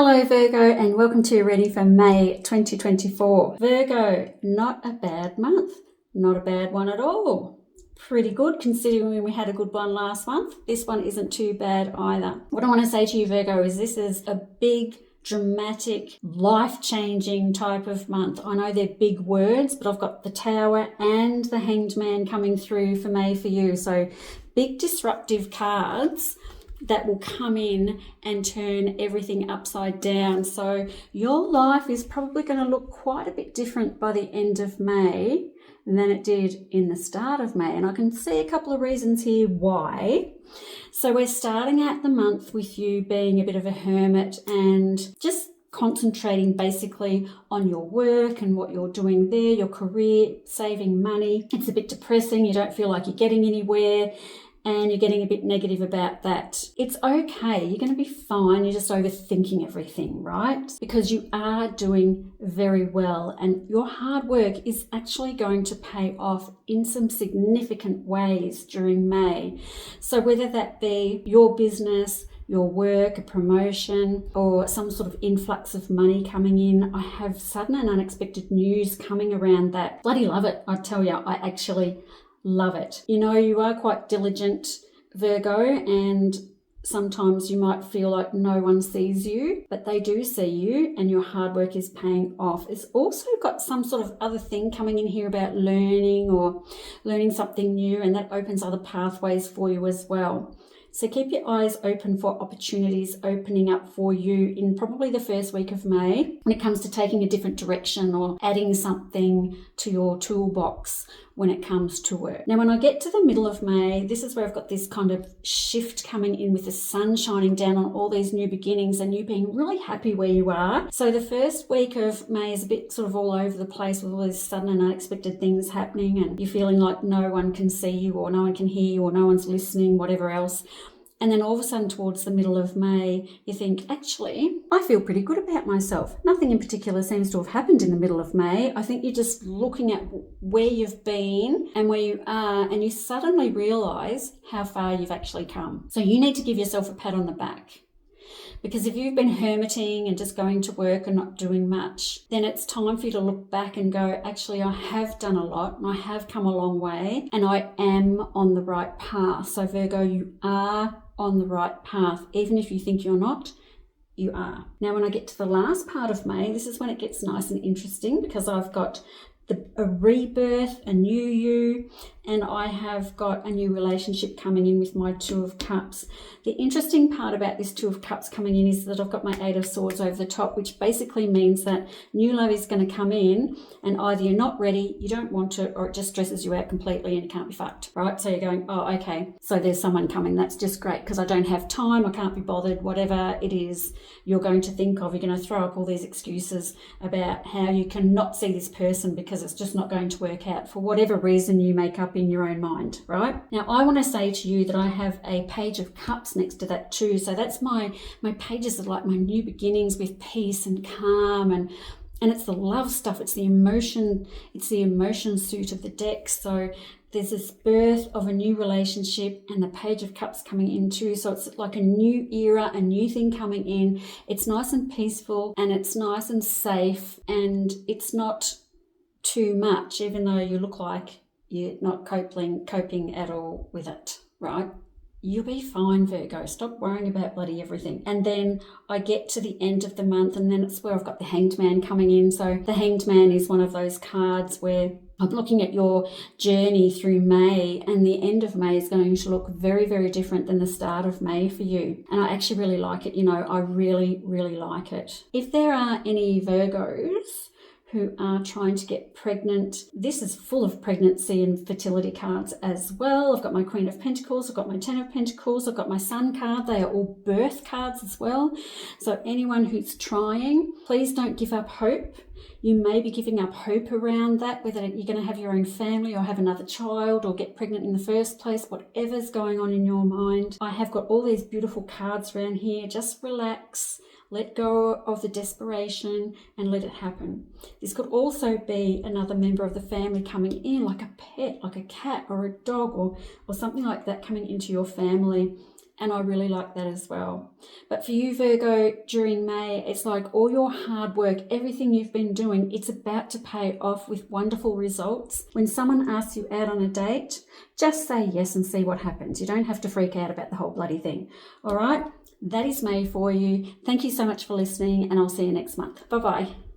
Hello Virgo, and welcome to your reading for May 2024. Virgo, not a bad month. Not a bad one at all. Pretty good considering we had a good one last month. This one isn't too bad either. What I want to say to you Virgo is this is a big, dramatic, life-changing type of month. I know they're big words, but I've got the Tower and the Hanged Man coming through for May for you. So big disruptive cards that will come in and turn everything upside down. So your life is probably going to look quite a bit different by the end of May than it did in the start of May. And I can see a couple of reasons here why. So we're starting out the month with you being a bit of a hermit and just concentrating basically on your work and what you're doing there, your career, saving money. It's a bit depressing. You don't feel like you're getting anywhere, and you're getting a bit negative about that. It's okay. You're going to be fine. You're just overthinking everything, right? Because you are doing very well, and your hard work is actually going to pay off in some significant ways during May. So whether that be your business, your work, a promotion, or some sort of influx of money coming in, I have sudden and unexpected news coming around that. Bloody love it. I tell you, I actually love it. You know, you are quite diligent, Virgo, and sometimes you might feel like no one sees you, but they do see you and your hard work is paying off. It's also got some sort of other thing coming in here about learning or learning something new, and that opens other pathways for you as well. So keep your eyes open for opportunities opening up for you in probably the first week of May when it comes to taking a different direction or adding something to your toolbox when it comes to work. Now, when I get to the middle of May, this is where I've got this kind of shift coming in with the sun shining down on all these new beginnings and you being really happy where you are. So the first week of May is a bit sort of all over the place with all these sudden and unexpected things happening, and you're feeling like no one can see you or no one can hear you or no one's listening, whatever else. And then all of a sudden towards the middle of May, you think, actually, I feel pretty good about myself. Nothing in particular seems to have happened in the middle of May. I think you're just looking at where you've been and where you are, and you suddenly realise how far you've actually come. So you need to give yourself a pat on the back. Because if you've been hermiting and just going to work and not doing much, then it's time for you to look back and go, actually, I have done a lot and I have come a long way and I am on the right path. So Virgo, you are on the right path. Even if you think you're not, you are. Now, when I get to the last part of May, this is when it gets nice and interesting because I've got a rebirth, a new you, and I have got a new relationship coming in with my Two of Cups. The interesting part about this Two of Cups coming in is that I've got my Eight of Swords over the top, which basically means that new love is going to come in and either you're not ready, you don't want it, or it just stresses you out completely and it can't be fucked, right? So you're going, oh, okay, so there's someone coming. That's just great because I don't have time, I can't be bothered, whatever it is you're going to think of. You're going to throw up all these excuses about how you cannot see this person because it's just not going to work out for whatever reason you make up in your own mind, right? Now, I want to say to you that I have a Page of Cups next to that too. So that's my pages are like my new beginnings with peace and calm, and it's the love stuff. It's the emotion suit of the deck. So there's this birth of a new relationship and the Page of Cups coming in too. So it's like a new era, a new thing coming in. It's nice and peaceful and it's nice and safe and it's not too much, even though you look like you're not coping at all with it, right? You'll be fine, Virgo. Stop worrying about bloody everything. And then I get to the end of the month and then it's where I've got the Hanged Man coming in. So the Hanged Man is one of those cards where I'm looking at your journey through May, and the end of May is going to look very, very different than the start of May for you. And I actually really like it. You know, I really, really like it. If there are any Virgos who are trying to get pregnant, this is full of pregnancy and fertility cards as well. I've got my Queen of Pentacles, I've got my Ten of Pentacles, I've got my Sun card. They are all birth cards as well. So anyone who's trying, please don't give up hope. You may be giving up hope around that, whether you're going to have your own family or have another child or get pregnant in the first place, whatever's going on in your mind. I have got all these beautiful cards around here. Just relax. Let go of the desperation and let it happen. This could also be another member of the family coming in, like a pet, like a cat or a dog or something like that coming into your family And I really like that as well. But for you, Virgo, during May, it's like all your hard work, everything you've been doing, it's about to pay off with wonderful results. When someone asks you out on a date, just say yes and see what happens. You don't have to freak out about the whole bloody thing. All right? That is May for you. Thank you so much for listening, and I'll see you next month. Bye-bye.